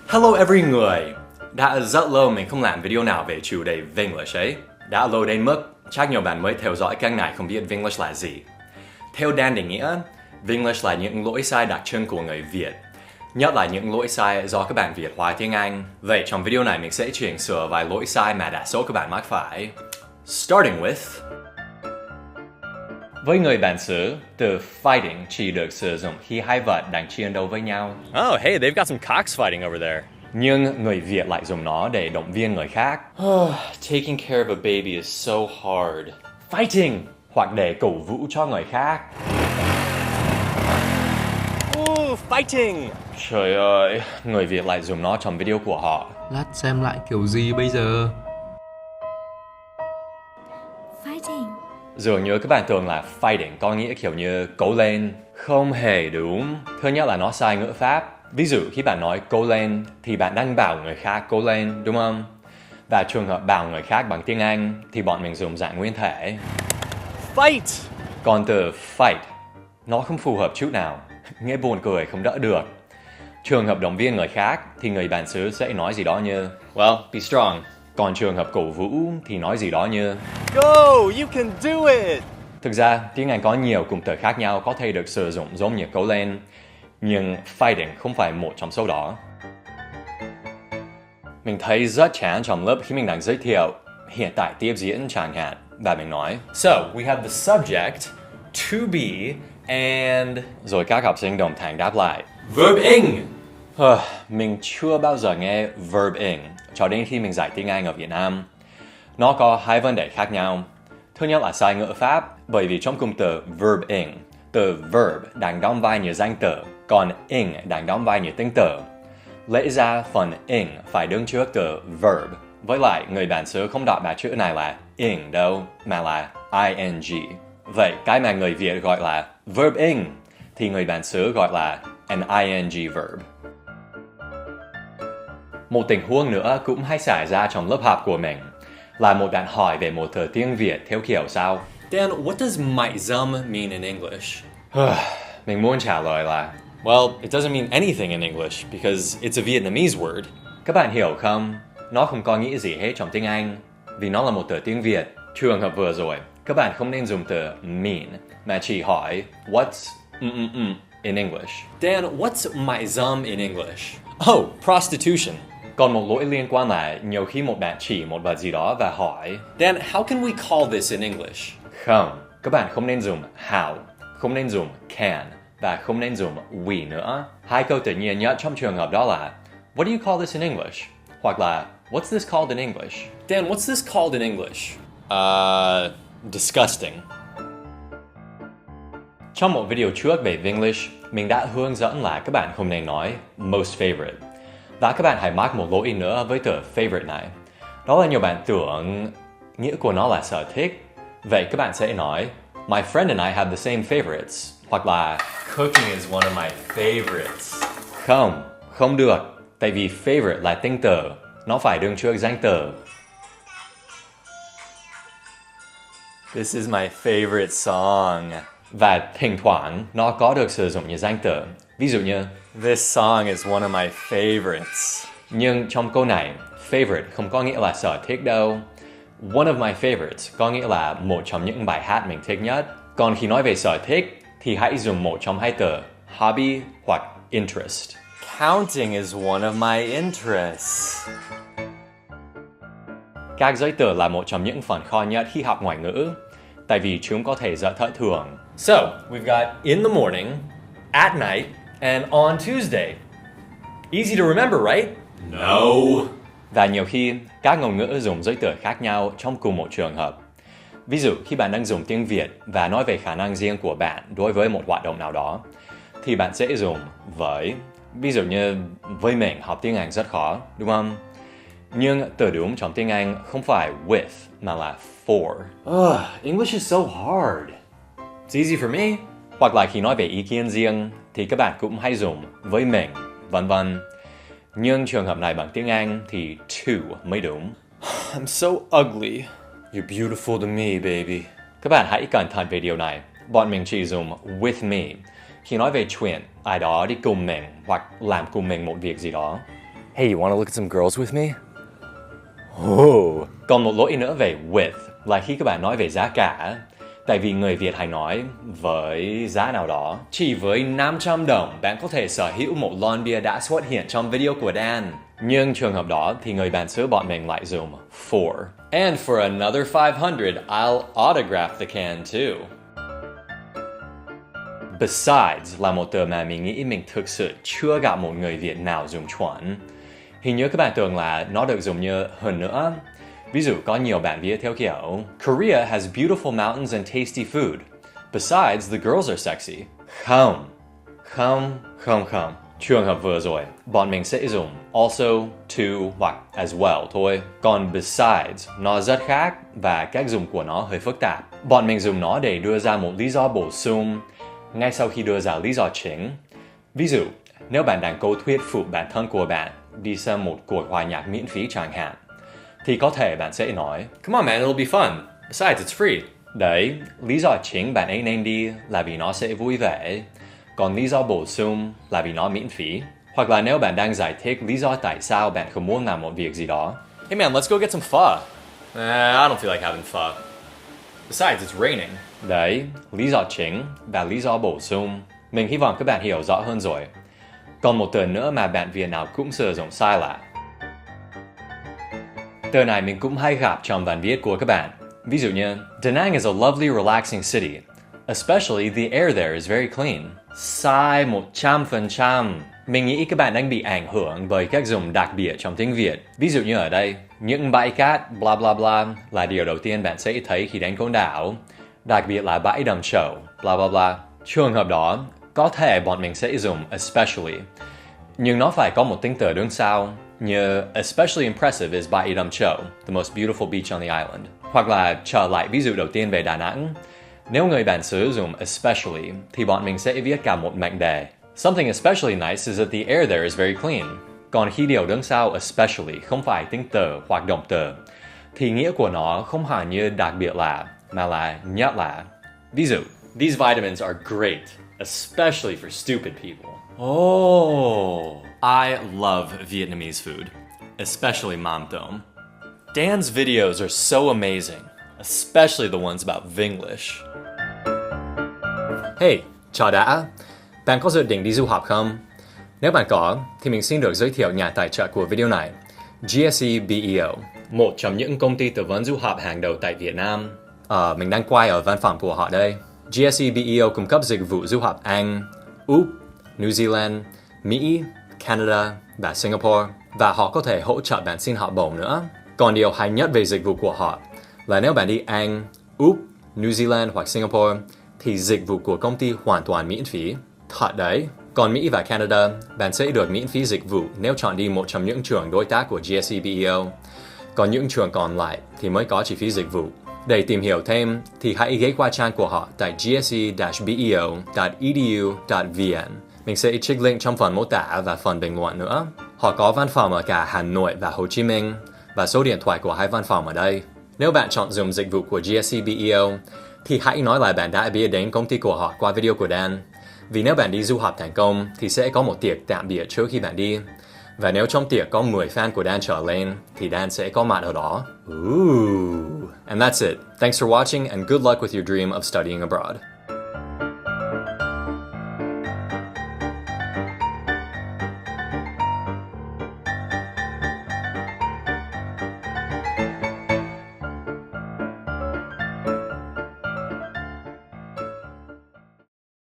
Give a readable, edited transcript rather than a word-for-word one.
Hello every người. Đã rất lâu mình không làm video nào về chủ đề Vinglish ấy. Đã lâu đến mức chắc nhiều bạn mới theo dõi kênh này không biết Vinglish là gì. Theo Dan định nghĩa, Vinglish là những lỗi sai đặc trưng của người Việt. Nhất là những lỗi sai do các bạn Việt hóa tiếng Anh. Vậy trong video này mình sẽ chỉnh sửa vài lỗi sai mà đa số các bạn mắc phải. Starting with... Với người bản xứ, từ fighting chỉ được sử dụng khi hai vật đang chiến đấu với nhau. Oh, hey, they've got some cocks fighting over there. Nhưng người Việt lại dùng nó để động viên người khác. Taking care of a baby is so hard. Fighting! Hoặc để cổ vũ cho người khác. Ooh, fighting! Trời ơi, người Việt lại dùng nó trong video của họ. Lát xem lại kiểu gì bây giờ? Fighting. Dường như các bạn tưởng là fighting có nghĩa kiểu như cố lên. Không hề đúng. Thứ nhất là nó sai ngữ pháp. Ví dụ khi bạn nói cố lên thì bạn đang bảo người khác cố lên, đúng không? Và trường hợp bảo người khác bằng tiếng Anh thì bọn mình dùng dạng nguyên thể. Fight! Còn từ fight, nó không phù hợp chút nào. Nghe buồn cười không đỡ được. Trường hợp động viên người khác thì người bản xứ sẽ nói gì đó như Well, be strong. còn trường hợp cổ vũ thì nói gì đó như Go! You can do it! Thực ra, tiếng Anh có nhiều cụm từ khác nhau có thể được sử dụng giống như cố lên, nhưng fighting không phải một trong số đó. Mình thấy rất chán trong lớp khi mình đang giới thiệu hiện tại tiếp diễn chẳng hạn, và mình nói So, we have the subject, to be, and... rồi các học sinh đồng thanh đáp lại. verb ing! Mình chưa bao giờ nghe verb ing cho đến khi mình dạy tiếng Anh ở Việt Nam. Nó có hai vấn đề khác nhau. Thứ nhất là sai ngữ pháp, bởi vì trong cụm từ verb ing, từ verb đang đóng vai như danh từ, còn ing đang đóng vai như tính từ. Lẽ ra phần ing phải đứng trước từ verb, với lại người bản xứ không đọc ba chữ này là ing đâu, mà là ing. Vậy cái mà người Việt gọi là verb ing thì người bản xứ gọi là an ing verb. Một tình huống nữa cũng hay xảy ra trong lớp học của mình là một bạn hỏi về một từ tiếng Việt theo kiểu sau. Dan, what does mại dâm mean in English? Mình muốn trả lời là Well, it doesn't mean anything in English because it's a Vietnamese word. các bạn hiểu không? Nó không có nghĩa gì hết trong tiếng Anh vì nó là một từ tiếng Việt. Trường hợp vừa rồi, các bạn không nên dùng từ mean mà chỉ hỏi what's in English. Dan, what's mại dâm in English? Oh, prostitution. Còn một lỗi liên quan là nhiều khi một bạn chỉ một vật gì đó và hỏi Dan, how can we call this in English? không, các bạn không nên dùng how, không nên dùng can và không nên dùng we nữa. Hai câu tự nhiên nhất trong trường hợp đó là what do you call this in English? Hoặc là what's this called in English? Dan, what's this called in English? Disgusting. Trong một video trước về Vinglish, mình đã hướng dẫn là các bạn không nên nói most favorite. Và các bạn hãy mắc một lỗi nữa với từ favorite này. Đó là nhiều bạn tưởng nghĩa của nó là sở thích. Vậy các bạn sẽ nói my friend and I have the same favorites. Hoặc là Cooking is one of my favorites. không được. Tại vì favorite là tính từ, nó phải đứng trước danh từ. This is my favorite song. Và thỉnh thoảng nó có được sử dụng như danh từ. Ví dụ như This song is one of my favorites. nhưng trong câu này, favorite không có nghĩa là sở thích đâu. One of my favorites có nghĩa là một trong những bài hát mình thích nhất. Còn khi nói về sở thích thì hãy dùng một trong hai từ hobby hoặc interest. Counting is one of my interests. Các giới từ là một trong những phần khó nhất khi học ngoại ngữ, tại vì chúng có thể rất thất thường. So, we've got in the morning, at night, and on Tuesday. Easy to remember, right? No. Và nhiều khi, các ngôn ngữ dùng giới từ khác nhau trong cùng một trường hợp. Ví dụ, khi bạn đang dùng tiếng Việt và nói về khả năng riêng của bạn đối với một hoạt động nào đó, thì bạn sẽ dùng với. Ví dụ như, với mình học tiếng Anh rất khó, đúng không? Nhưng từ đúng trong tiếng Anh không phải with, mà là for. English is so hard. It's easy for me. Hoặc là khi nói về ý kiến riêng, thì các bạn cũng hay dùng với mình, vân vân. Nhưng trường hợp này bằng tiếng Anh thì to mới đúng. I'm so ugly. You're beautiful to me, baby. Các bạn hãy cẩn thận về điều này. Bọn mình chỉ dùng with me khi nói về chuyện ai đó đi cùng mình hoặc làm cùng mình một việc gì đó. Hey, you want to look at some girls with me? Oh. Còn một lỗi nữa về with là khi các bạn nói về giá cả. Tại vì người Việt hay nói với giá nào đó. Chỉ với 500 đồng, bạn có thể sở hữu một lon bia đã xuất hiện trong video của Dan. Nhưng trường hợp đó thì người bạn xứ bọn mình lại dùng for. And for another 500, I'll autograph the can too. Besides là một từ mà mình nghĩ mình thực sự chưa gặp một người Việt nào dùng chuẩn. Hình như các bạn tưởng là nó được dùng như hơn nữa. Ví dụ có nhiều bạn viết theo kiểu Korea has beautiful mountains and tasty food. Besides, the girls are sexy. Không. Trường hợp vừa rồi, bọn mình sẽ dùng also, to hoặc as well thôi. Còn besides, nó rất khác và cách dùng của nó hơi phức tạp. Bọn mình dùng nó để đưa ra một lý do bổ sung ngay sau khi đưa ra lý do chính. Ví dụ, nếu bạn đang cố thuyết phục bản thân của bạn đi xem một cuộc hòa nhạc miễn phí chẳng hạn, thì có thể bạn sẽ nói Come on man, it'll be fun. Besides, it's free. Đấy, lý do chính bạn ấy nên đi là vì nó sẽ vui vẻ. Còn lý do bổ sung là vì nó miễn phí. Hoặc là nếu bạn đang giải thích lý do tại sao bạn không muốn làm một việc gì đó. Hey man, let's go get some pho. I don't feel like having pho. Besides, it's raining. Đấy, lý do chính và lý do bổ sung. Mình hy vọng các bạn hiểu rõ hơn rồi. Còn một từ nữa mà bạn Việt nào cũng sử dụng sai là từ này mình cũng hay gặp trong văn viết của các bạn. Ví dụ như Da Nang is a lovely relaxing city. Especially the air there is very clean. Sai 100%. Mình nghĩ các bạn đang bị ảnh hưởng bởi cách dùng đặc biệt trong tiếng Việt. Ví dụ như ở đây, những bãi cát bla bla bla là điều đầu tiên bạn sẽ thấy khi đến Côn Đảo. Đặc biệt là bãi đầm Chầu bla bla bla. Trường hợp đó, có thể bọn mình sẽ dùng especially. Nhưng nó phải có một tính từ đứng sau, như especially impressive is bãi đầm Chầu, the most beautiful beach on the island. Hoặc là trở lại ví dụ đầu tiên về Đà Nẵng. Nếu người bản xứ dùng especially, thì bọn mình sẽ viết cả một mệnh đề. Something especially nice is that the air there is very clean. Còn khi điều đứng sau especially không phải tính từ hoặc động từ, thì nghĩa của nó không hẳn như đặc biệt là, mà là nhất là. Ví dụ, these vitamins are great, especially for stupid people. Oh, I love Vietnamese food, especially mom tom. Dan's videos are so amazing, especially the ones about Vinglish. Hey, chào đã. Bạn có dự định đi du học không? Nếu bạn có, thì mình xin được giới thiệu nhà tài trợ của video này, GSE BEO, một trong những công ty tư vấn du học hàng đầu tại Việt Nam. Mình đang quay ở văn phòng của họ đây. GSE BEO cung cấp dịch vụ du học Anh, Úc, New Zealand, Mỹ, Canada và Singapore, và họ có thể hỗ trợ bạn xin học bổng nữa. Còn điều hay nhất về dịch vụ của họ là nếu bạn đi Anh, Úc, New Zealand hoặc Singapore, thì dịch vụ của công ty hoàn toàn miễn phí. Thật đấy. Còn Mỹ và Canada, bạn sẽ được miễn phí dịch vụ nếu chọn đi một trong những trường đối tác của GSE BEO. Còn những trường còn lại thì mới có chi phí dịch vụ. Để tìm hiểu thêm thì hãy ghé qua trang của họ tại gse-beo.edu.vn. Mình sẽ trích link trong phần mô tả và phần bình luận nữa. Họ có văn phòng ở cả Hà Nội và Hồ Chí Minh, và số điện thoại của hai văn phòng ở đây. Nếu bạn chọn dùng dịch vụ của GSE BEO, thì hãy nói là bạn đã biết đến công ty của họ qua video của Dan. Vì nếu bạn đi du học thành công thì sẽ có một tiệc tạm biệt trước khi bạn đi. Và nếu trong tiệc có 10 fan của Dan trở lên thì Dan sẽ có mặt ở đó. Ooh. And that's it. Thanks for watching and good luck with your dream of studying abroad.